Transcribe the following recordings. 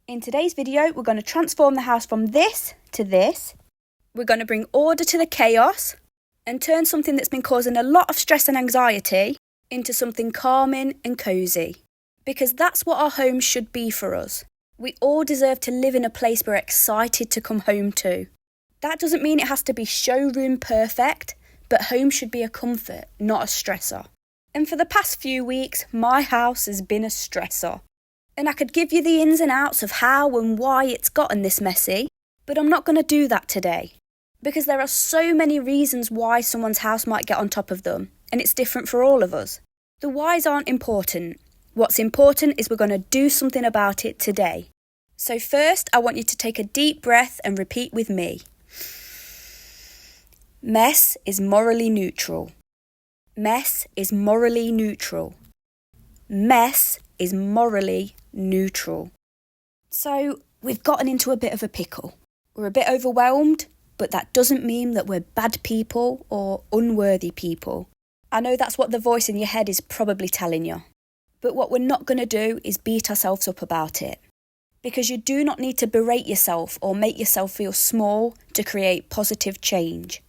In today's video, we're going to transform the house from this to this. We're going to bring order to the chaos and turn something that's been causing a lot of stress and anxiety into something calming and cosy. Because that's what our home should be for us. We all deserve to live in a place we're excited to come home to. That doesn't mean it has to be showroom perfect, but home should be a comfort, not a stressor. And for the past few weeks, my house has been a stressor. And I could give you the ins and outs of how and why it's gotten this messy, but I'm not going to do that today. Because there are so many reasons why someone's house might get on top of them, and it's different for all of us. The whys aren't important. What's important is we're going to do something about it today. So first, I want you to take a deep breath and repeat with me. Mess is morally neutral. Mess is morally neutral. Mess is morally neutral. So we've gotten into a bit of a pickle. We're a bit overwhelmed, but that doesn't mean that we're bad people or unworthy people. I know that's what the voice in your head is probably telling you. But what we're not going to do is beat ourselves up about it. Because you do not need to berate yourself or make yourself feel small to create positive change.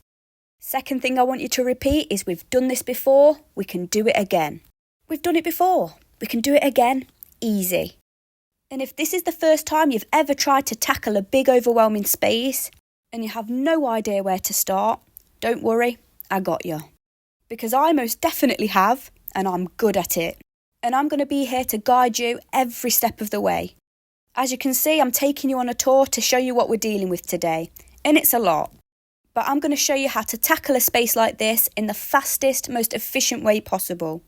Second thing I want you to repeat is we've done this before, we can do it again. We've done it before, we can do it again, easy. And if this is the first time you've ever tried to tackle a big overwhelming space and you have no idea where to start, don't worry, I got you. Because I most definitely have, and I'm good at it. And I'm going to be here to guide you every step of the way. As you can see, I'm taking you on a tour to show you what we're dealing with today. And it's a lot. But I'm going to show you how to tackle a space like this in the fastest, most efficient way possible.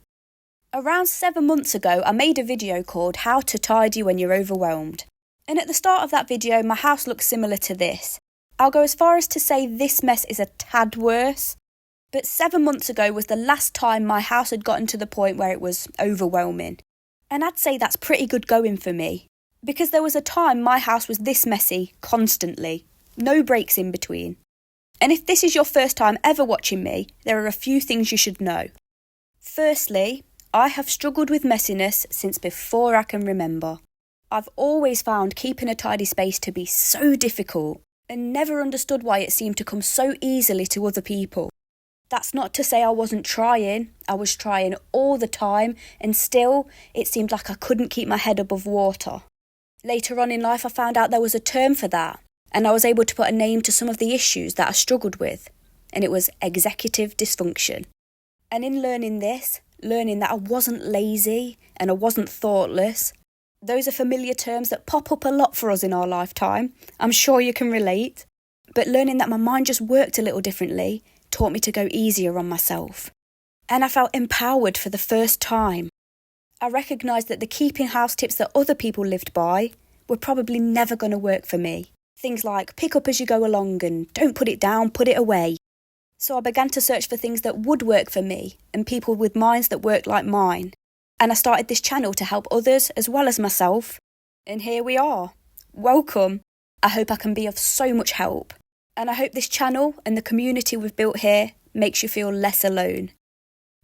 Around 7 months ago, I made a video called How to Tidy When You're Overwhelmed. And at the start of that video, my house looks similar to this. I'll go as far as to say this mess is a tad worse. But 7 months ago was the last time my house had gotten to the point where it was overwhelming. And I'd say that's pretty good going for me. Because there was a time my house was this messy constantly. No breaks in between. And if this is your first time ever watching me, there are a few things you should know. Firstly, I have struggled with messiness since before I can remember. I've always found keeping a tidy space to be so difficult and never understood why it seemed to come so easily to other people. That's not to say I wasn't trying. I was trying all the time and still it seemed like I couldn't keep my head above water. Later on in life I found out there was a term for that and I was able to put a name to some of the issues that I struggled with, and it was executive dysfunction. And in learning this, learning that I wasn't lazy and I wasn't thoughtless, those are familiar terms that pop up a lot for us in our lifetime. I'm sure you can relate. But learning that my mind just worked a little differently taught me to go easier on myself. And I felt empowered for the first time. I recognised that the keeping house tips that other people lived by were probably never going to work for me. Things like pick up as you go along and don't put it down, put it away. So I began to search for things that would work for me and people with minds that worked like mine. And I started this channel to help others as well as myself. And here we are. Welcome. I hope I can be of so much help. And I hope this channel and the community we've built here makes you feel less alone.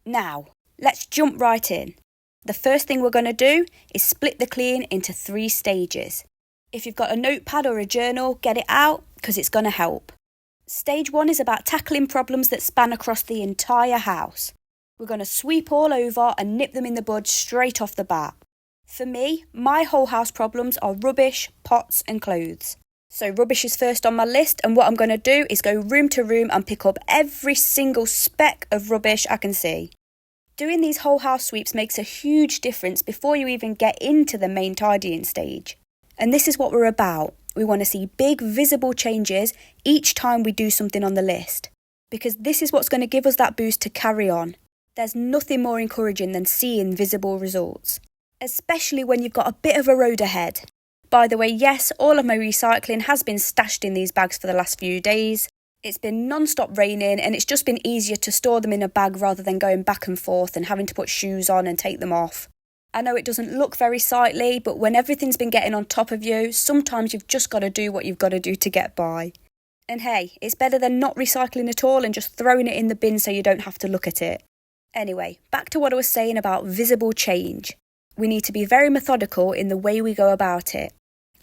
Now, let's jump right in. The first thing we're going to do is split the clean into 3 stages. If you've got a notepad or a journal, get it out because it's going to help. Stage 1 is about tackling problems that span across the entire house. We're going to sweep all over and nip them in the bud straight off the bat. For me, my whole house problems are rubbish, pots and clothes. So rubbish is first on my list, and what I'm going to do is go room to room and pick up every single speck of rubbish I can see. Doing these whole house sweeps makes a huge difference before you even get into the main tidying stage. And this is what we're about. We want to see big visible changes each time we do something on the list. Because this is what's going to give us that boost to carry on. There's nothing more encouraging than seeing visible results. Especially when you've got a bit of a road ahead. By the way, yes, all of my recycling has been stashed in these bags for the last few days. It's been non-stop raining and it's just been easier to store them in a bag rather than going back and forth and having to put shoes on and take them off. I know it doesn't look very sightly, but when everything's been getting on top of you, sometimes you've just got to do what you've got to do to get by. And hey, it's better than not recycling at all and just throwing it in the bin so you don't have to look at it. Anyway, back to what I was saying about visible change. We need to be very methodical in the way we go about it.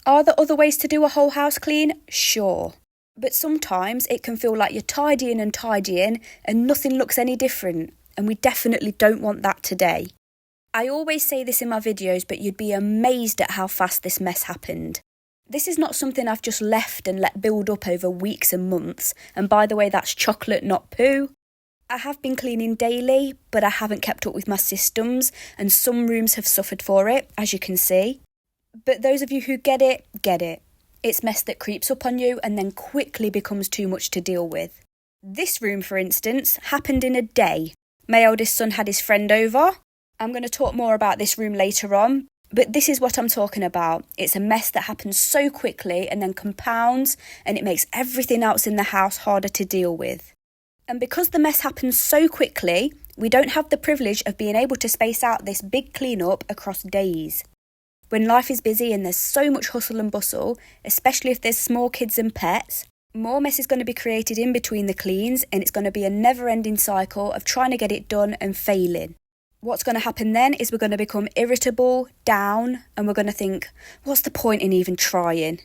Are there other ways to do a whole house clean? Sure. But sometimes it can feel like you're tidying and nothing looks any different, and we definitely don't want that today. I always say this in my videos, but you'd be amazed at how fast this mess happened. This is not something I've just left and let build up over weeks and months, and by the way, that's chocolate, not poo. I have been cleaning daily, but I haven't kept up with my systems, and some rooms have suffered for it, as you can see. But those of you who get it, get it. It's mess that creeps up on you and then quickly becomes too much to deal with. This room, for instance, happened in a day. My eldest son had his friend over. I'm going to talk more about this room later on, but this is what I'm talking about. It's a mess that happens so quickly and then compounds, and it makes everything else in the house harder to deal with. And because the mess happens so quickly, we don't have the privilege of being able to space out this big clean-up across days. When life is busy and there's so much hustle and bustle, especially if there's small kids and pets, more mess is going to be created in between the cleans, and it's going to be a never-ending cycle of trying to get it done and failing. What's going to happen then is we're going to become irritable, down, and we're going to think, what's the point in even trying?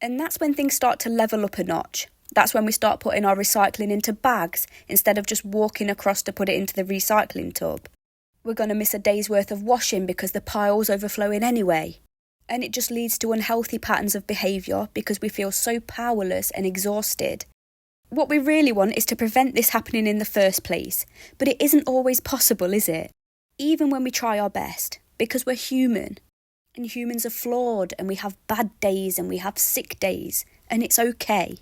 And that's when things start to level up a notch. That's when we start putting our recycling into bags instead of just walking across to put it into the recycling tub. We're going to miss a day's worth of washing because the pile's overflowing anyway. And it just leads to unhealthy patterns of behaviour because we feel so powerless and exhausted. What we really want is to prevent this happening in the first place, but it isn't always possible, is it? Even when we try our best, because we're human. And humans are flawed, and we have bad days and we have sick days, and it's okay.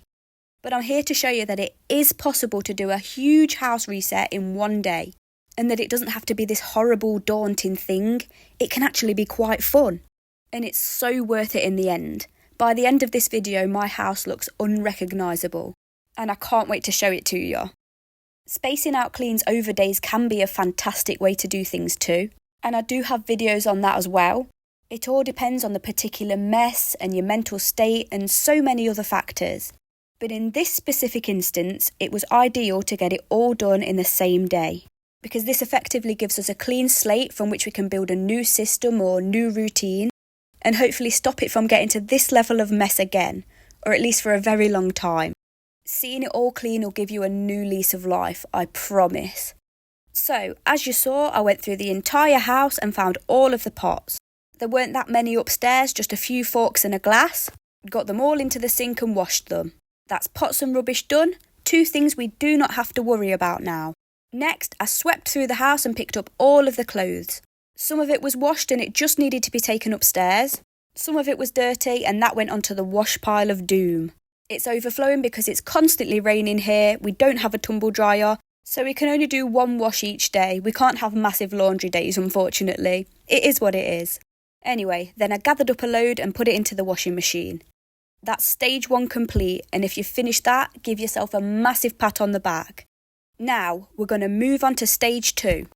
But I'm here to show you that it is possible to do a huge house reset in one day, and that it doesn't have to be this horrible, daunting thing. It can actually be quite fun. And it's so worth it in the end. By the end of this video, my house looks unrecognisable, and I can't wait to show it to you. Spacing out cleans over days can be a fantastic way to do things too, and I do have videos on that as well. It all depends on the particular mess and your mental state and so many other factors. But in this specific instance, it was ideal to get it all done in the same day, because this effectively gives us a clean slate from which we can build a new system or new routine, and hopefully stop it from getting to this level of mess again, or at least for a very long time. Seeing it all clean will give you a new lease of life, I promise. So, as you saw, I went through the entire house and found all of the pots. There weren't that many upstairs, just a few forks and a glass. Got them all into the sink and washed them. That's pots and rubbish done, 2 things we do not have to worry about now. Next, I swept through the house and picked up all of the clothes. Some of it was washed and it just needed to be taken upstairs. Some of it was dirty and that went onto the wash pile of doom. It's overflowing because it's constantly raining here, we don't have a tumble dryer, so we can only do 1 wash each day. We can't have massive laundry days, unfortunately. It is what it is. Anyway, then I gathered up a load and put it into the washing machine. That's stage 1 complete, and if you've finished that, give yourself a massive pat on the back. Now, we're going to move on to stage 2.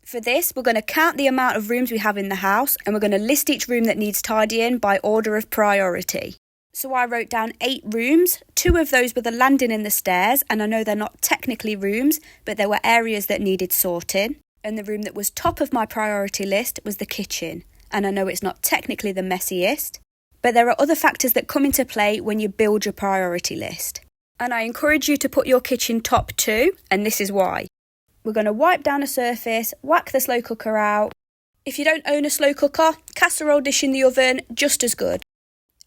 For this, we're going to count the amount of rooms we have in the house, and we're going to list each room that needs tidying by order of priority. So I wrote down 8 rooms. 2 of those were the landing and the stairs, and I know they're not technically rooms, but there were areas that needed sorting. And the room that was top of my priority list was the kitchen, and I know it's not technically the messiest, but there are other factors that come into play when you build your priority list. And I encourage you to put your kitchen top too, and this is why. We're going to wipe down a surface, whack the slow cooker out. If you don't own a slow cooker, casserole dish in the oven, just as good.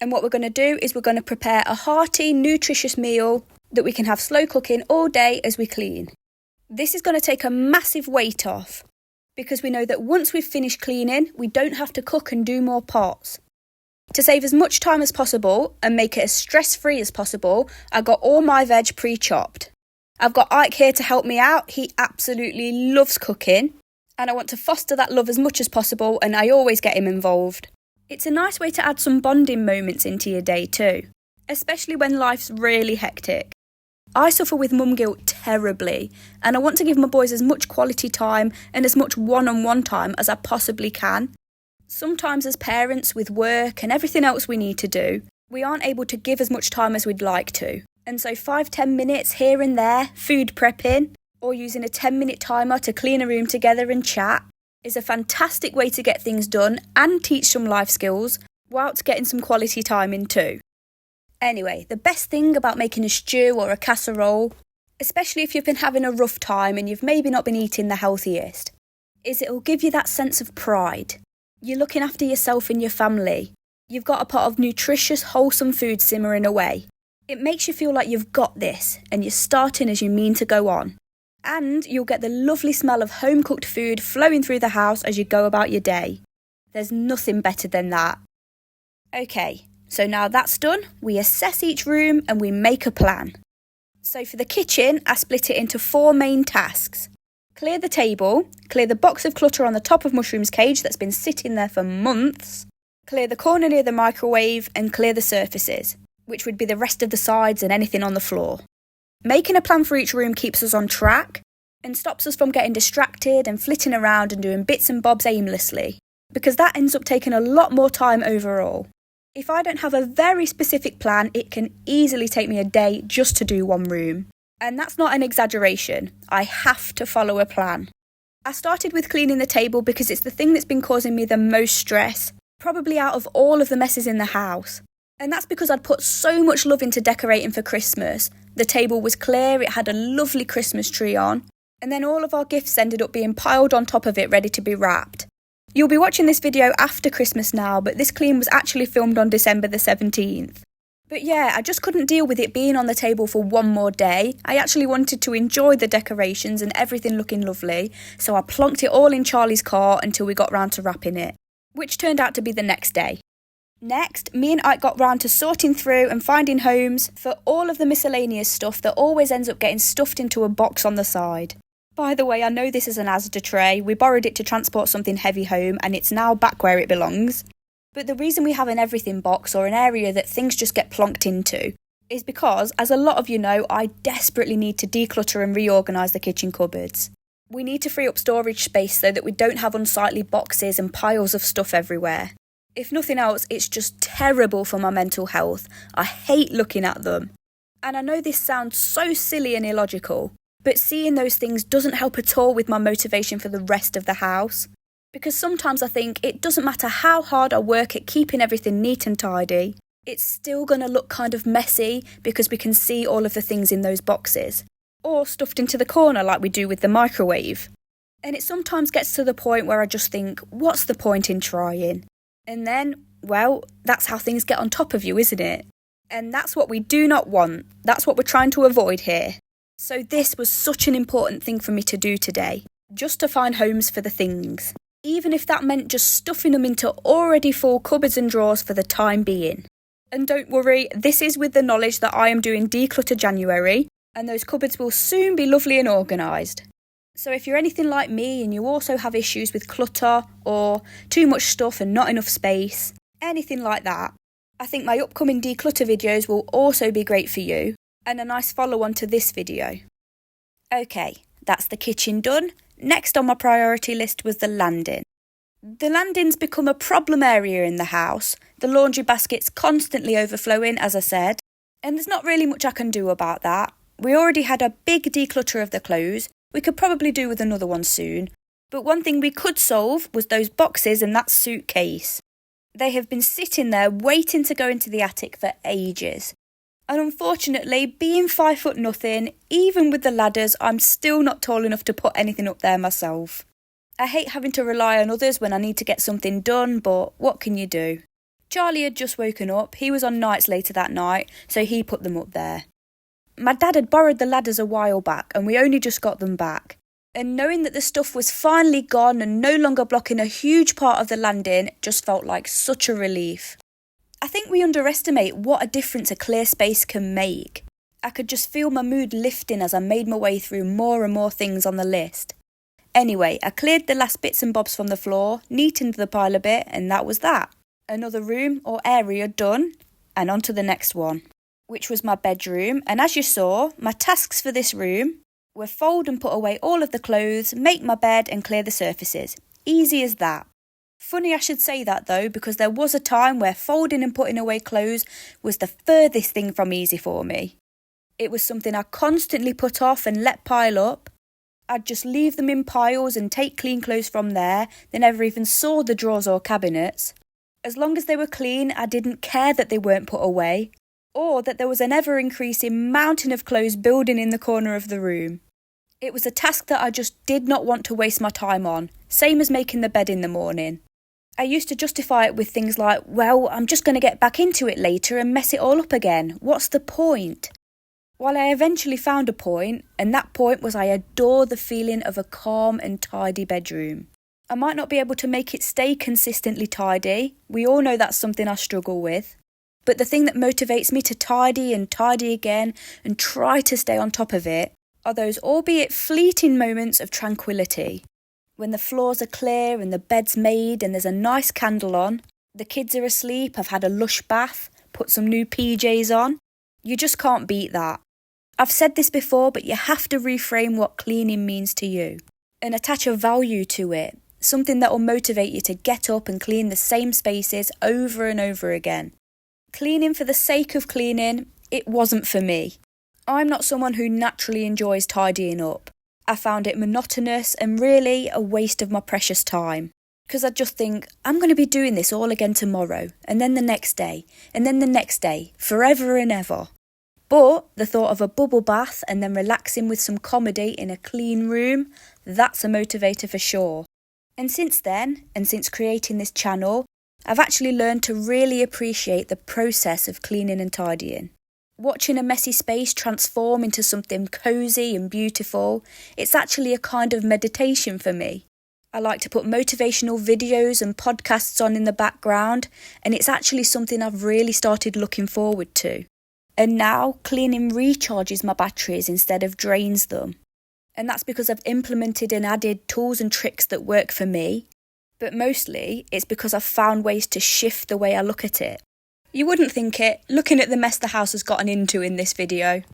And what we're going to do is we're going to prepare a hearty, nutritious meal that we can have slow cooking all day as we clean. This is going to take a massive weight off, because we know that once we've finished cleaning, we don't have to cook and do more pots. To save as much time as possible and make it as stress-free as possible, I got all my veg pre-chopped. I've got Ike here to help me out. He absolutely loves cooking, and I want to foster that love as much as possible, and I always get him involved. It's a nice way to add some bonding moments into your day too, especially when life's really hectic. I suffer with mum guilt terribly, and I want to give my boys as much quality time and as much one-on-one time as I possibly can. Sometimes as parents, with work and everything else we need to do, we aren't able to give as much time as we'd like to. And so 5-10 minutes here and there, food prepping, or using a 10-minute timer to clean a room together and chat, is a fantastic way to get things done and teach some life skills, whilst getting some quality time in too. Anyway, the best thing about making a stew or a casserole, especially if you've been having a rough time and you've maybe not been eating the healthiest, is it'll give you that sense of pride. You're looking after yourself and your family. You've got a pot of nutritious, wholesome food simmering away. It makes you feel like you've got this and you're starting as you mean to go on. And you'll get the lovely smell of home-cooked food flowing through the house as you go about your day. There's nothing better than that. Okay, so now that's done, we assess each room and we make a plan. So for the kitchen, I split it into 4 main tasks. Clear the table, clear the box of clutter on the top of Mushroom's cage that's been sitting there for months, clear the corner near the microwave and clear the surfaces, which would be the rest of the sides and anything on the floor. Making a plan for each room keeps us on track and stops us from getting distracted and flitting around and doing bits and bobs aimlessly, because that ends up taking a lot more time overall. If I don't have a very specific plan, it can easily take me a day just to do one room. And that's not an exaggeration. I have to follow a plan. I started with cleaning the table because it's the thing that's been causing me the most stress, probably out of all of the messes in the house. And that's because I'd put so much love into decorating for Christmas. The table was clear, it had a lovely Christmas tree on, and then all of our gifts ended up being piled on top of it ready to be wrapped. You'll be watching this video after Christmas now, but this clean was actually filmed on December the 17th. But yeah, I just couldn't deal with it being on the table for one more day. I actually wanted to enjoy the decorations and everything looking lovely, so I plonked it all in Charlie's car until we got round to wrapping it, which turned out to be the next day. Next, me and Ike got round to sorting through and finding homes for all of the miscellaneous stuff that always ends up getting stuffed into a box on the side. By the way, I know this is an Asda tray. We borrowed it to transport something heavy home and it's now back where it belongs. But the reason we have an everything box, or an area that things just get plonked into, is because, as a lot of you know, I desperately need to declutter and reorganise the kitchen cupboards. We need to free up storage space so that we don't have unsightly boxes and piles of stuff everywhere. If nothing else, it's just terrible for my mental health. I hate looking at them. And I know this sounds so silly and illogical, but seeing those things doesn't help at all with my motivation for the rest of the house. Because sometimes I think it doesn't matter how hard I work at keeping everything neat and tidy, it's still going to look kind of messy because we can see all of the things in those boxes. Or stuffed into the corner like we do with the microwave. And it sometimes gets to the point where I just think, what's the point in trying? And then, well, that's how things get on top of you, isn't it? And that's what we do not want. That's what we're trying to avoid here. So this was such an important thing for me to do today, just to find homes for the things. Even if that meant just stuffing them into already full cupboards and drawers for the time being. And don't worry, this is with the knowledge that I am doing Declutter January, and those cupboards will soon be lovely and organised. So if you're anything like me and you also have issues with clutter or too much stuff and not enough space, anything like that, I think my upcoming declutter videos will also be great for you and a nice follow-on to this video. Okay, that's the kitchen done. Next on my priority list was the landing. The landing's become a problem area in the house. The laundry basket's constantly overflowing, as I said, and there's not really much I can do about that. We already had a big declutter of the clothes. We could probably do with another one soon. But one thing we could solve was those boxes and that suitcase. They have been sitting there waiting to go into the attic for ages. And unfortunately, being 5'0", even with the ladders, I'm still not tall enough to put anything up there myself. I hate having to rely on others when I need to get something done, but what can you do? Charlie had just woken up, he was on nights later that night, so he put them up there. My dad had borrowed the ladders a while back and we only just got them back. And knowing that the stuff was finally gone and no longer blocking a huge part of the landing just felt like such a relief. I think we underestimate what a difference a clear space can make. I could just feel my mood lifting as I made my way through more and more things on the list. Anyway, I cleared the last bits and bobs from the floor, neatened the pile a bit, and that was that. Another room or area done, and on to the next one, which was my bedroom. And as you saw, my tasks for this room were fold and put away all of the clothes, make my bed and clear the surfaces. Easy as that. Funny I should say that though, because there was a time where folding and putting away clothes was the furthest thing from easy for me. It was something I constantly put off and let pile up. I'd just leave them in piles and take clean clothes from there, they never even saw the drawers or cabinets. As long as they were clean, I didn't care that they weren't put away, or that there was an ever-increasing mountain of clothes building in the corner of the room. It was a task that I just did not want to waste my time on, same as making the bed in the morning. I used to justify it with things like, well, I'm just going to get back into it later and mess it all up again. What's the point? While I eventually found a point, and that point was I adore the feeling of a calm and tidy bedroom. I might not be able to make it stay consistently tidy. We all know that's something I struggle with. But the thing that motivates me to tidy and tidy again and try to stay on top of it are those albeit fleeting moments of tranquility. When the floors are clear and the bed's made and there's a nice candle on, the kids are asleep, I've had a lush bath, put some new PJs on. You just can't beat that. I've said this before, but you have to reframe what cleaning means to you and attach a value to it. Something that will motivate you to get up and clean the same spaces over and over again. Cleaning for the sake of cleaning, it wasn't for me. I'm not someone who naturally enjoys tidying up. I found it monotonous and really a waste of my precious time. Because I just think, I'm going to be doing this all again tomorrow, and then the next day, and then the next day, forever and ever. But the thought of a bubble bath and then relaxing with some comedy in a clean room, that's a motivator for sure. And since then, and since creating this channel, I've actually learned to really appreciate the process of cleaning and tidying. Watching a messy space transform into something cosy and beautiful, it's actually a kind of meditation for me. I like to put motivational videos and podcasts on in the background, and it's actually something I've really started looking forward to. And now, cleaning recharges my batteries instead of drains them. And that's because I've implemented and added tools and tricks that work for me. But mostly, it's because I've found ways to shift the way I look at it. You wouldn't think it, looking at the mess the house has gotten into in this video.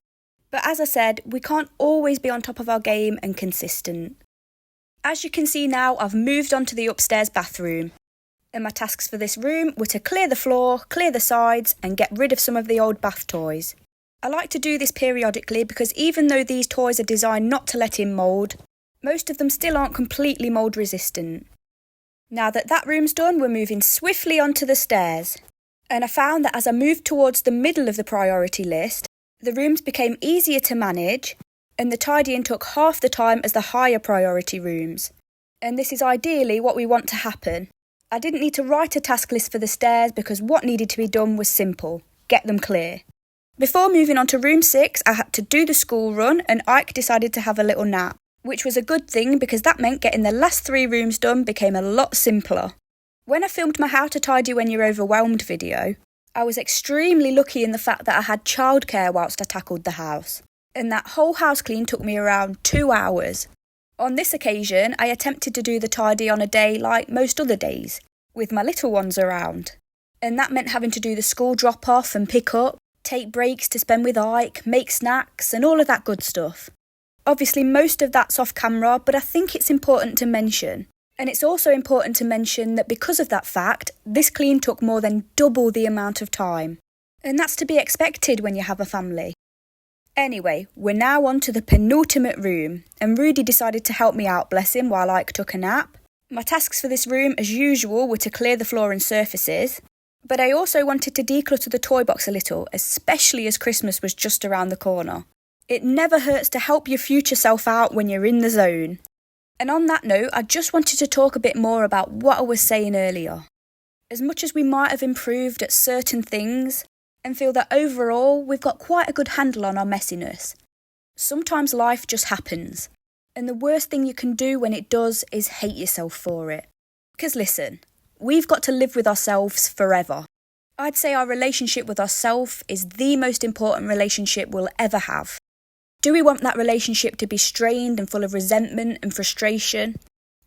But as I said, we can't always be on top of our game and consistent. As you can see now, I've moved on to the upstairs bathroom. And my tasks for this room were to clear the floor, clear the sides, and get rid of some of the old bath toys. I like to do this periodically because even though these toys are designed not to let in mould, most of them still aren't completely mould resistant. Now that room's done, we're moving swiftly onto the stairs. And I found that as I moved towards the middle of the priority list, the rooms became easier to manage and the tidying took half the time as the higher priority rooms. And this is ideally what we want to happen. I didn't need to write a task list for the stairs because what needed to be done was simple: get them clear. Before moving on to room 6, I had to do the school run and Ike decided to have a little nap, which was a good thing because that meant getting the last 3 rooms done became a lot simpler. When I filmed my How to Tidy When You're Overwhelmed video, I was extremely lucky in the fact that I had childcare whilst I tackled the house, and that whole house clean took me around 2 hours. On this occasion, I attempted to do the tidy on a day like most other days, with my little ones around, and that meant having to do the school drop-off and pick up, take breaks to spend with Ike, make snacks and all of that good stuff. Obviously most of that's off camera, but I think it's important to mention. And it's also important to mention that because of that fact, this clean took more than double the amount of time. And that's to be expected when you have a family. Anyway, we're now on to the penultimate room, and Rudy decided to help me out, bless him, while Ike took a nap. My tasks for this room, as usual, were to clear the floor and surfaces. But I also wanted to declutter the toy box a little, especially as Christmas was just around the corner. It never hurts to help your future self out when you're in the zone. And on that note, I just wanted to talk a bit more about what I was saying earlier. As much as we might have improved at certain things, and feel that overall we've got quite a good handle on our messiness, sometimes life just happens. And the worst thing you can do when it does is hate yourself for it. Because listen, we've got to live with ourselves forever. I'd say our relationship with ourselves is the most important relationship we'll ever have. Do we want that relationship to be strained and full of resentment and frustration?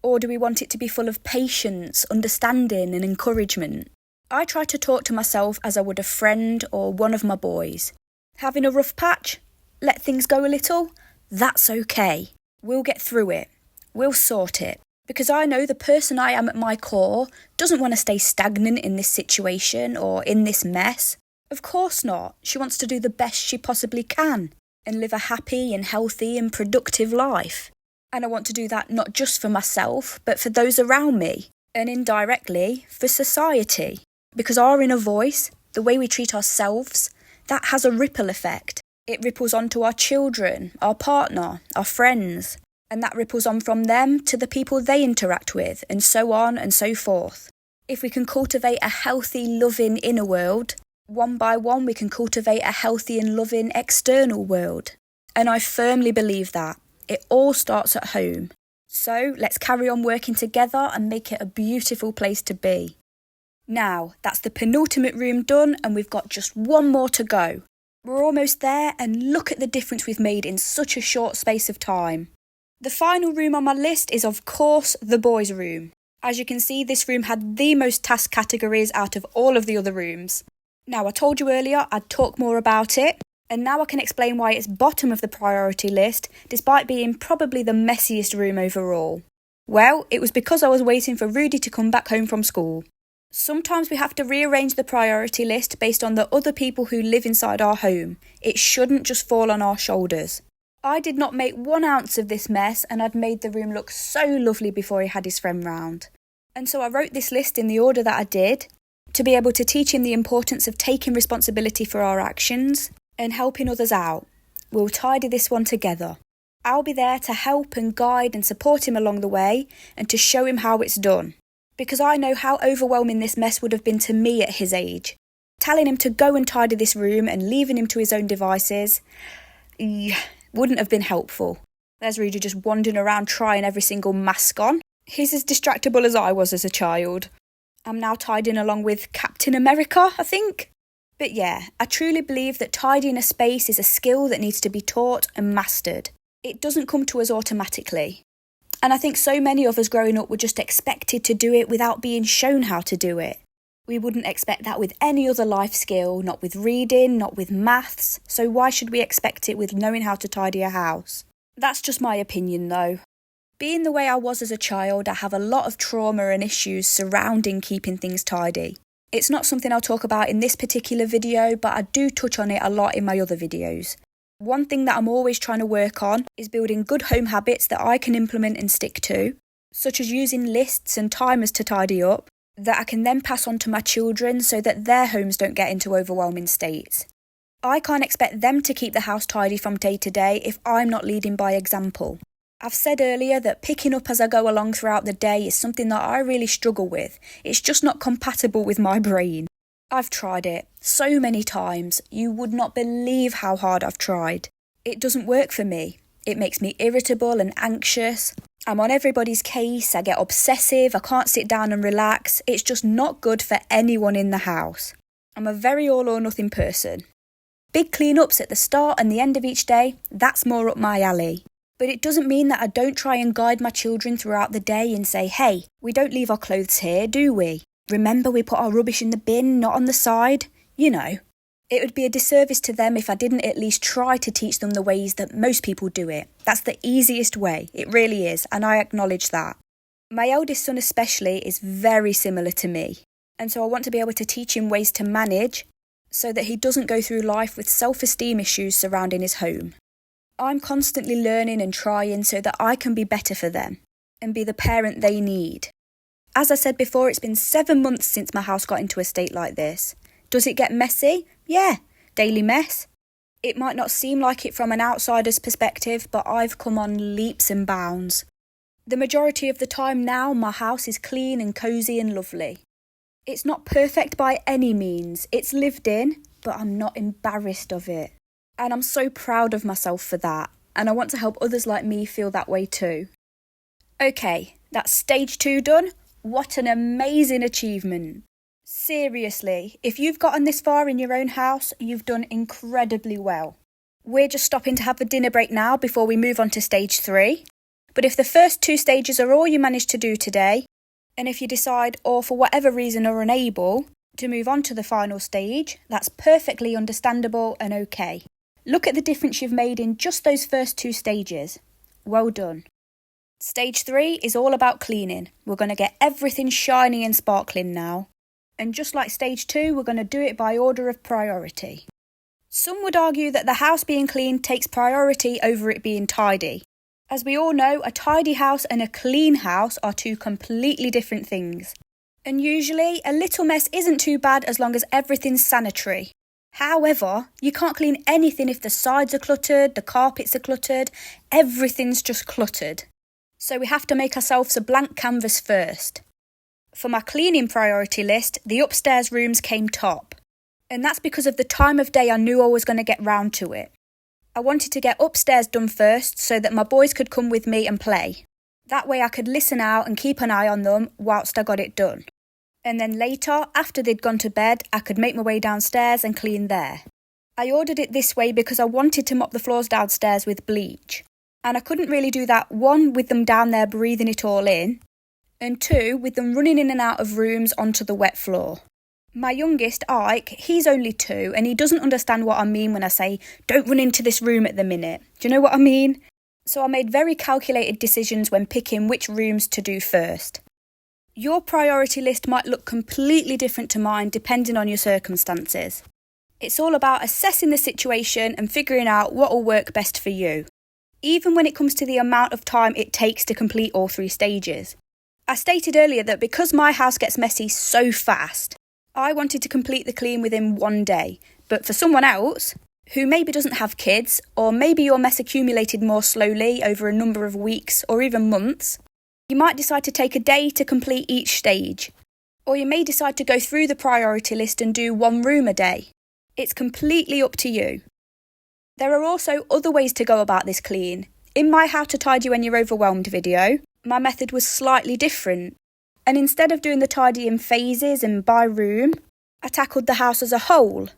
Or do we want it to be full of patience, understanding and encouragement? I try to talk to myself as I would a friend or one of my boys. Having a rough patch? Let things go a little? That's okay. We'll get through it. We'll sort it. Because I know the person I am at my core doesn't want to stay stagnant in this situation or in this mess. Of course not. She wants to do the best she possibly can and live a happy and healthy and productive life. And I want to do that not just for myself, but for those around me, and indirectly for society. Because our inner voice, the way we treat ourselves, that has a ripple effect. It ripples on to our children, our partner, our friends, and that ripples on from them to the people they interact with, and so on and so forth. If we can cultivate a healthy, loving inner world, one by one we can cultivate a healthy and loving external world. And I firmly believe that. It all starts at home. So let's carry on working together and make it a beautiful place to be. Now, that's the penultimate room done, and we've got just one more to go. We're almost there, and look at the difference we've made in such a short space of time. The final room on my list is, of course, the boys' room. As you can see, this room had the most task categories out of all of the other rooms. Now, I told you earlier I'd talk more about it, and now I can explain why it's bottom of the priority list, despite being probably the messiest room overall. Well, it was because I was waiting for Rudy to come back home from school. Sometimes we have to rearrange the priority list based on the other people who live inside our home. It shouldn't just fall on our shoulders. I did not make 1 ounce of this mess, and I'd made the room look so lovely before he had his friend round. And so I wrote this list in the order that I did, to be able to teach him the importance of taking responsibility for our actions and helping others out. We'll tidy this one together. I'll be there to help and guide and support him along the way, and to show him how it's done. Because I know how overwhelming this mess would have been to me at his age. Telling him to go and tidy this room and leaving him to his own devices wouldn't have been helpful. There's Rudy just wandering around trying every single mask on. He's as distractible as I was as a child. I'm now tidying along with Captain America, I think. But yeah, I truly believe that tidying a space is a skill that needs to be taught and mastered. It doesn't come to us automatically. And I think so many of us growing up were just expected to do it without being shown how to do it. We wouldn't expect that with any other life skill, not with reading, not with maths, so why should we expect it with knowing how to tidy a house? That's just my opinion though. Being the way I was as a child, I have a lot of trauma and issues surrounding keeping things tidy. It's not something I'll talk about in this particular video, but I do touch on it a lot in my other videos. One thing that I'm always trying to work on is building good home habits that I can implement and stick to, such as using lists and timers to tidy up, that I can then pass on to my children so that their homes don't get into overwhelming states. I can't expect them to keep the house tidy from day to day if I'm not leading by example. I've said earlier that picking up as I go along throughout the day is something that I really struggle with. It's just not compatible with my brain. I've tried it so many times, you would not believe how hard I've tried. It doesn't work for me. It makes me irritable and anxious. I'm on everybody's case, I get obsessive, I can't sit down and relax. It's just not good for anyone in the house. I'm a very all or nothing person. Big clean-ups at the start and the end of each day, that's more up my alley. But it doesn't mean that I don't try and guide my children throughout the day and say, hey, we don't leave our clothes here, do we? Remember, we put our rubbish in the bin, not on the side. You know. It would be a disservice to them if I didn't at least try to teach them the ways that most people do it. That's the easiest way. It really is, and I acknowledge that. My eldest son especially is very similar to me, and so I want to be able to teach him ways to manage so that he doesn't go through life with self-esteem issues surrounding his home. I'm constantly learning and trying so that I can be better for them and be the parent they need. As I said before, it's been 7 months since my house got into a state like this. Does it get messy? Yeah, daily mess. It might not seem like it from an outsider's perspective, but I've come on leaps and bounds. The majority of the time now, my house is clean and cosy and lovely. It's not perfect by any means. It's lived in, but I'm not embarrassed of it. And I'm so proud of myself for that, and I want to help others like me feel that way too. Okay, that's stage 2 done. What an amazing achievement. Seriously, if you've gotten this far in your own house, you've done incredibly well. We're just stopping to have a dinner break now before we move on to stage 3. But if the first 2 stages are all you manage to do today, and if you decide, or for whatever reason are unable, to move on to the final stage, that's perfectly understandable and okay. Look at the difference you've made in just those first 2 stages. Well done. Stage 3 is all about cleaning. We're going to get everything shiny and sparkling now. And just like stage 2, we're going to do it by order of priority. Some would argue that the house being clean takes priority over it being tidy. As we all know, a tidy house and a clean house are 2 completely different things. And usually, a little mess isn't too bad as long as everything's sanitary. However, you can't clean anything if the sides are cluttered, the carpets are cluttered, everything's just cluttered. So we have to make ourselves a blank canvas first. For my cleaning priority list, the upstairs rooms came top. And that's because of the time of day I knew I was going to get round to it. I wanted to get upstairs done first so that my boys could come with me and play. That way I could listen out and keep an eye on them whilst I got it done. And then later, after they'd gone to bed, I could make my way downstairs and clean there. I ordered it this way because I wanted to mop the floors downstairs with bleach. And I couldn't really do that, 1, with them down there breathing it all in, and 2, with them running in and out of rooms onto the wet floor. My youngest, Ike, he's only 2 and he doesn't understand what I mean when I say, don't run into this room at the minute. Do you know what I mean? So I made very calculated decisions when picking which rooms to do first. Your priority list might look completely different to mine depending on your circumstances. It's all about assessing the situation and figuring out what will work best for you, even when it comes to the amount of time it takes to complete all 3 stages. I stated earlier that because my house gets messy so fast, I wanted to complete the clean within 1 day, but for someone else, who maybe doesn't have kids, or maybe your mess accumulated more slowly over a number of weeks or even months, you might decide to take a day to complete each stage. Or you may decide to go through the priority list and do 1 room a day. It's completely up to you. There are also other ways to go about this clean. In my How to Tidy When You're Overwhelmed video, my method was slightly different. And instead of doing the tidy in phases and by room, I tackled the house as a whole.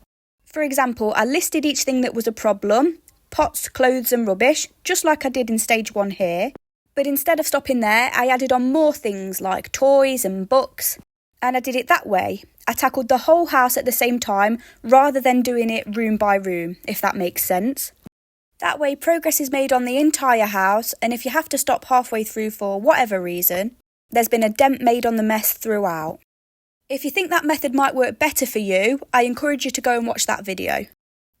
For example, I listed each thing that was a problem, pots, clothes and rubbish, just like I did in stage 1 here. But instead of stopping there, I added on more things like toys and books. And I did it that way. I tackled the whole house at the same time rather than doing it room by room, if that makes sense. That way progress is made on the entire house, and if you have to stop halfway through for whatever reason, there's been a dent made on the mess throughout. If you think that method might work better for you, I encourage you to go and watch that video.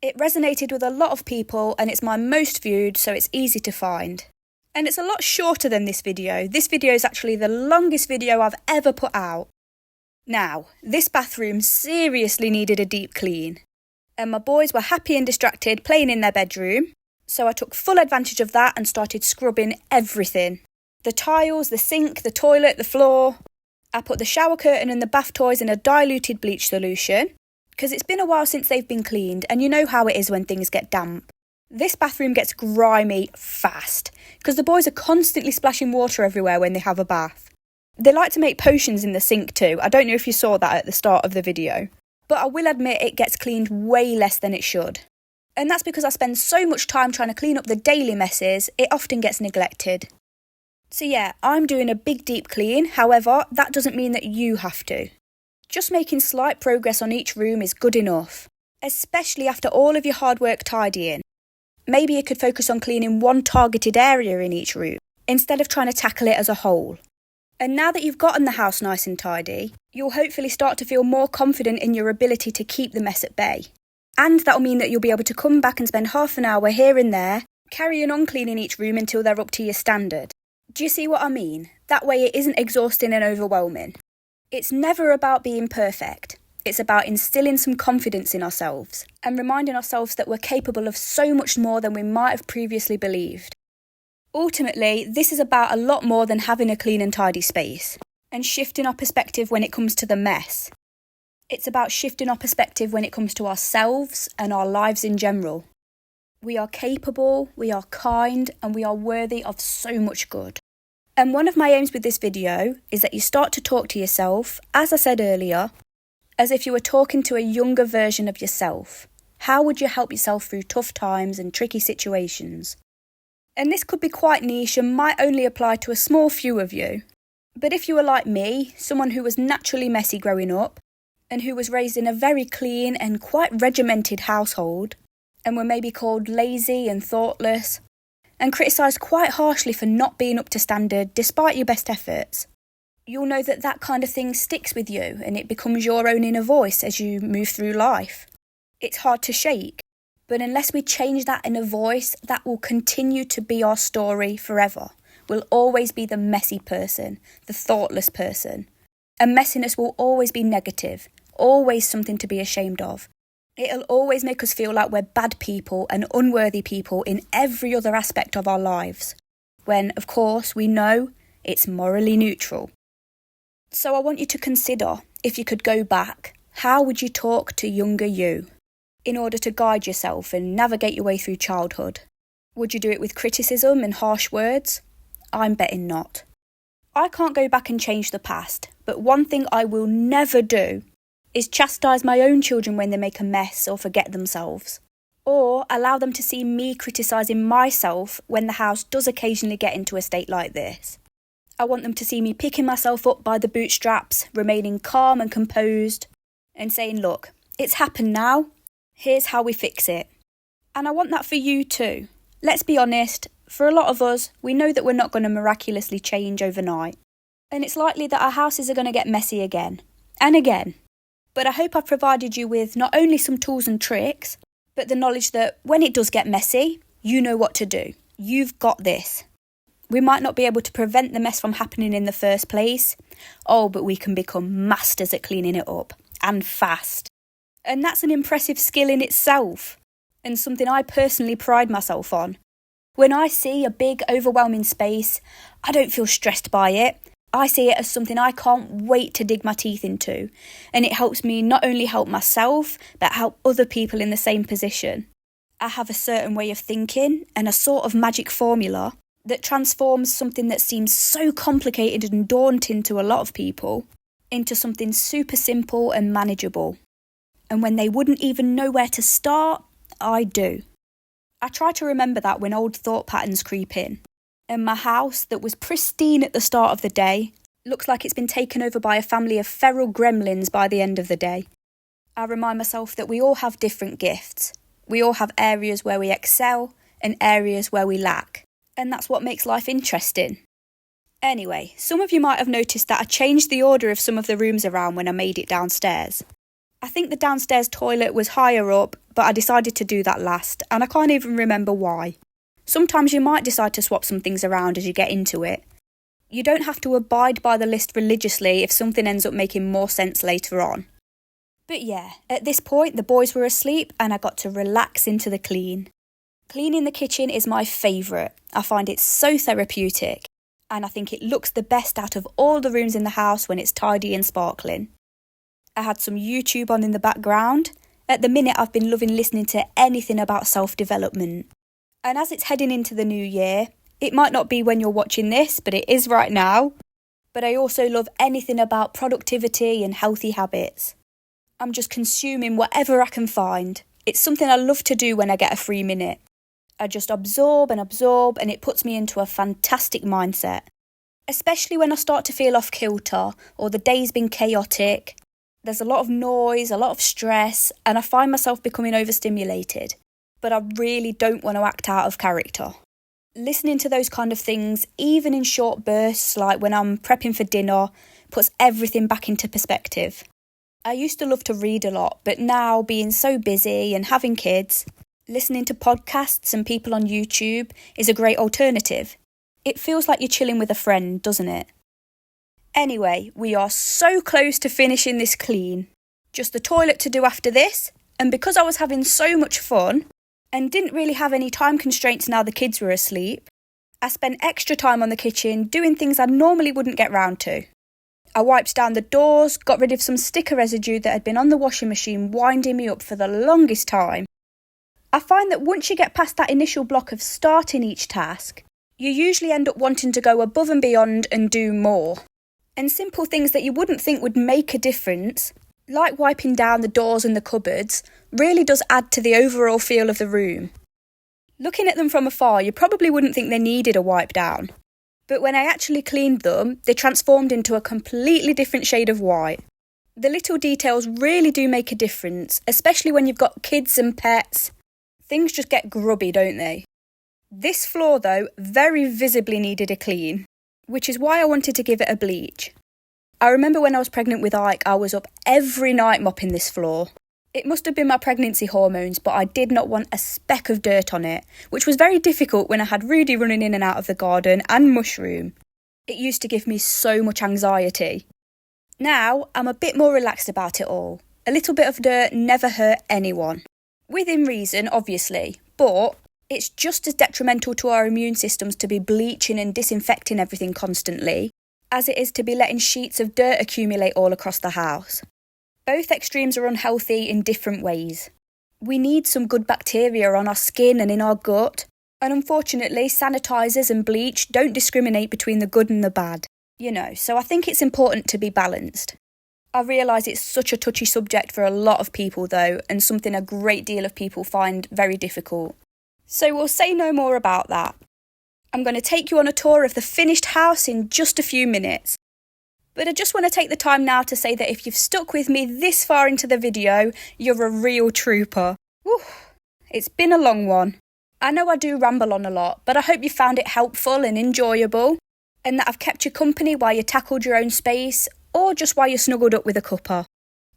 It resonated with a lot of people and it's my most viewed, so it's easy to find. And it's a lot shorter than this video. This video is actually the longest video I've ever put out. Now, this bathroom seriously needed a deep clean. And my boys were happy and distracted playing in their bedroom, so I took full advantage of that and started scrubbing everything. The tiles, the sink, the toilet, the floor. I put the shower curtain and the bath toys in a diluted bleach solution, because it's been a while since they've been cleaned and you know how it is when things get damp. This bathroom gets grimy fast, because the boys are constantly splashing water everywhere when they have a bath. They like to make potions in the sink too. I don't know if you saw that at the start of the video. But I will admit it gets cleaned way less than it should. And that's because I spend so much time trying to clean up the daily messes, it often gets neglected. So yeah, I'm doing a big deep clean, however, that doesn't mean that you have to. Just making slight progress on each room is good enough, especially after all of your hard work tidying. Maybe you could focus on cleaning 1 targeted area in each room, instead of trying to tackle it as a whole. And now that you've gotten the house nice and tidy, you'll hopefully start to feel more confident in your ability to keep the mess at bay. And that'll mean that you'll be able to come back and spend half an hour here and there, carrying on cleaning each room until they're up to your standard. Do you see what I mean? That way it isn't exhausting and overwhelming. It's never about being perfect. It's about instilling some confidence in ourselves and reminding ourselves that we're capable of so much more than we might have previously believed. Ultimately, this is about a lot more than having a clean and tidy space and shifting our perspective when it comes to the mess. It's about shifting our perspective when it comes to ourselves and our lives in general. We are capable, we are kind, and we are worthy of so much good. And one of my aims with this video is that you start to talk to yourself, as I said earlier, as if you were talking to a younger version of yourself. How would you help yourself through tough times and tricky situations? And this could be quite niche and might only apply to a small few of you. But if you were like me, someone who was naturally messy growing up, and who was raised in a very clean and quite regimented household, and were maybe called lazy and thoughtless, and criticised quite harshly for not being up to standard despite your best efforts, you'll know that that kind of thing sticks with you and it becomes your own inner voice as you move through life. It's hard to shake, but unless we change that inner voice, that will continue to be our story forever. We'll always be the messy person, the thoughtless person. And messiness will always be negative, always something to be ashamed of. It'll always make us feel like we're bad people and unworthy people in every other aspect of our lives, when, of course, we know it's morally neutral. So I want you to consider, if you could go back, how would you talk to younger you in order to guide yourself and navigate your way through childhood? Would you do it with criticism and harsh words? I'm betting not. I can't go back and change the past, but one thing I will never do is chastise my own children when they make a mess or forget themselves, or allow them to see me criticising myself when the house does occasionally get into a state like this. I want them to see me picking myself up by the bootstraps, remaining calm and composed, and saying, look, it's happened now, here's how we fix it. And I want that for you too. Let's be honest, for a lot of us, we know that we're not going to miraculously change overnight. And it's likely that our houses are going to get messy again, and again. But I hope I've provided you with not only some tools and tricks, but the knowledge that when it does get messy, you know what to do. You've got this. We might not be able to prevent the mess from happening in the first place. Oh, but we can become masters at cleaning it up, and fast. And that's an impressive skill in itself, and something I personally pride myself on. When I see a big, overwhelming space, I don't feel stressed by it. I see it as something I can't wait to dig my teeth into, and it helps me not only help myself, but help other people in the same position. I have a certain way of thinking and a sort of magic formula that transforms something that seems so complicated and daunting to a lot of people into something super simple and manageable. And when they wouldn't even know where to start, I do. I try to remember that when old thought patterns creep in. And my house, that was pristine at the start of the day, looks like it's been taken over by a family of feral gremlins by the end of the day. I remind myself that we all have different gifts. We all have areas where we excel and areas where we lack. And that's what makes life interesting. Anyway, some of you might have noticed that I changed the order of some of the rooms around when I made it downstairs. I think the downstairs toilet was higher up, but I decided to do that last, and I can't even remember why. Sometimes you might decide to swap some things around as you get into it. You don't have to abide by the list religiously if something ends up making more sense later on. But yeah, at this point the boys were asleep and I got to relax into the clean. Cleaning the kitchen is my favourite. I find it so therapeutic, and I think it looks the best out of all the rooms in the house when it's tidy and sparkling. I had some YouTube on in the background. At the minute I've been loving listening to anything about self-development. And as it's heading into the new year, it might not be when you're watching this, but it is right now. But I also love anything about productivity and healthy habits. I'm just consuming whatever I can find. It's something I love to do when I get a free minute. I just absorb, and it puts me into a fantastic mindset. Especially when I start to feel off kilter or the day's been chaotic. There's a lot of noise, a lot of stress, and I find myself becoming overstimulated. But I really don't want to act out of character. Listening to those kind of things, even in short bursts like when I'm prepping for dinner, puts everything back into perspective. I used to love to read a lot, but now, being so busy and having kids, listening to podcasts and people on YouTube is a great alternative. It feels like you're chilling with a friend, doesn't it? Anyway, we are so close to finishing this clean. Just the toilet to do after this, and because I was having so much fun and didn't really have any time constraints now the kids were asleep, I spent extra time on the kitchen doing things I normally wouldn't get round to. I wiped down the doors, got rid of some sticker residue that had been on the washing machine winding me up for the longest time. I find that once you get past that initial block of starting each task, you usually end up wanting to go above and beyond and do more. And simple things that you wouldn't think would make a difference, like wiping down the doors and the cupboards, really does add to the overall feel of the room. Looking at them from afar, you probably wouldn't think they needed a wipe down. But when I actually cleaned them, they transformed into a completely different shade of white. The little details really do make a difference, especially when you've got kids and pets. Things just get grubby, don't they? This floor, though, very visibly needed a clean, which is why I wanted to give it a bleach. I remember when I was pregnant with Ike, I was up every night mopping this floor. It must have been my pregnancy hormones, but I did not want a speck of dirt on it, which was very difficult when I had Rudy running in and out of the garden and Mushroom. It used to give me so much anxiety. Now I'm a bit more relaxed about it all. A little bit of dirt never hurt anyone. Within reason, obviously, but it's just as detrimental to our immune systems to be bleaching and disinfecting everything constantly as it is to be letting sheets of dirt accumulate all across the house. Both extremes are unhealthy in different ways. We need some good bacteria on our skin and in our gut, and unfortunately sanitisers and bleach don't discriminate between the good and the bad. So I think it's important to be balanced. I realise it's such a touchy subject for a lot of people though, and something a great deal of people find very difficult. So we'll say no more about that. I'm going to take you on a tour of the finished house in just a few minutes. But I just want to take the time now to say that if you've stuck with me this far into the video, you're a real trooper. Whew, it's been a long one. I know I do ramble on a lot, but I hope you found it helpful and enjoyable, and that I've kept you company while you tackled your own space, or just while you snuggled up with a cuppa.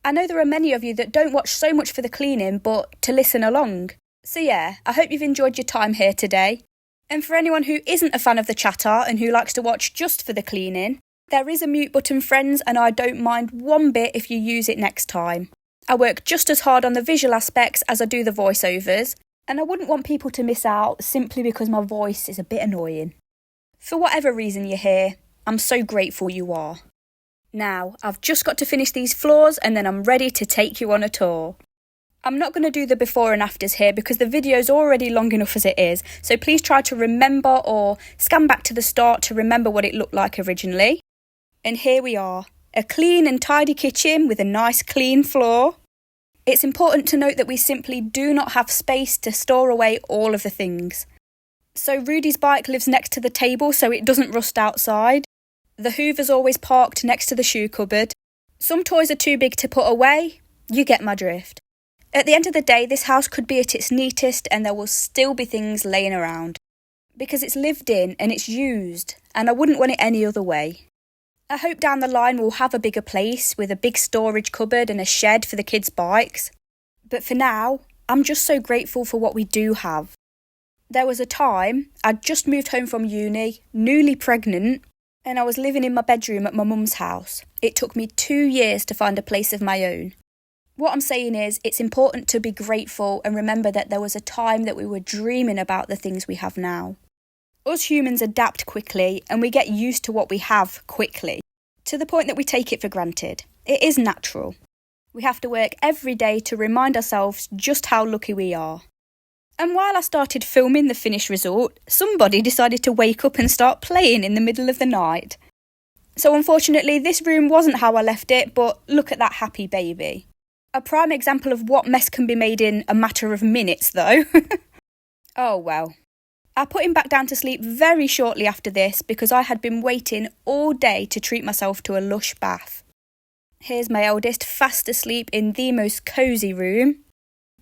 I know there are many of you that don't watch so much for the cleaning, but to listen along. So yeah, I hope you've enjoyed your time here today. And for anyone who isn't a fan of the chatter and who likes to watch just for the cleaning, there is a mute button, friends, and I don't mind one bit if you use it next time. I work just as hard on the visual aspects as I do the voiceovers, and I wouldn't want people to miss out simply because my voice is a bit annoying. For whatever reason you're here, I'm so grateful you are. Now, I've just got to finish these floors and then I'm ready to take you on a tour. I'm not going to do the before and afters here because the video's already long enough as it is, so please try to remember or scan back to the start to remember what it looked like originally. And here we are, a clean and tidy kitchen with a nice clean floor. It's important to note that we simply do not have space to store away all of the things. So Rudy's bike lives next to the table so it doesn't rust outside. The Hoover's always parked next to the shoe cupboard. Some toys are too big to put away. You get my drift. At the end of the day, this house could be at its neatest and there will still be things laying around. Because it's lived in and it's used, and I wouldn't want it any other way. I hope down the line we'll have a bigger place with a big storage cupboard and a shed for the kids' bikes. But for now, I'm just so grateful for what we do have. There was a time I'd just moved home from uni, newly pregnant, and I was living in my bedroom at my mum's house. It took me 2 years to find a place of my own. What I'm saying is, it's important to be grateful and remember that there was a time that we were dreaming about the things we have now. Us humans adapt quickly and we get used to what we have quickly, to the point that we take it for granted. It is natural. We have to work every day to remind ourselves just how lucky we are. And while I started filming the finished result, somebody decided to wake up and start playing in the middle of the night. So unfortunately, this room wasn't how I left it, but look at that happy baby. A prime example of what mess can be made in a matter of minutes, though. Oh well. I put him back down to sleep very shortly after this because I had been waiting all day to treat myself to a lush bath. Here's my eldest fast asleep in the most cosy room.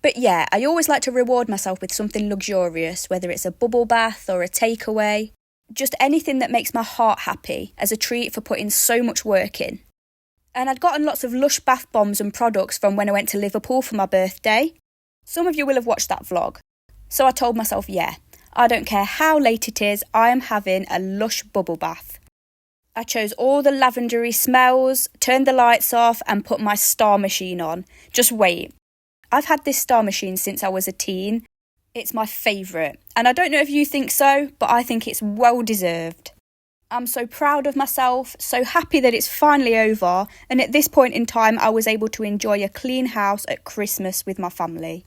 But yeah, I always like to reward myself with something luxurious, whether it's a bubble bath or a takeaway. Just anything that makes my heart happy as a treat for putting so much work in. And I'd gotten lots of Lush bath bombs and products from when I went to Liverpool for my birthday. Some of you will have watched that vlog. So I told myself, yeah, I don't care how late it is, I am having a Lush bubble bath. I chose all the lavendery smells, turned the lights off and put my Star Machine on. Just wait. I've had this Star Machine since I was a teen. It's my favourite. And I don't know if you think so, but I think it's well deserved. I'm so proud of myself, so happy that it's finally over, and at this point in time I was able to enjoy a clean house at Christmas with my family.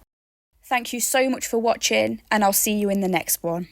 Thank you so much for watching, and I'll see you in the next one.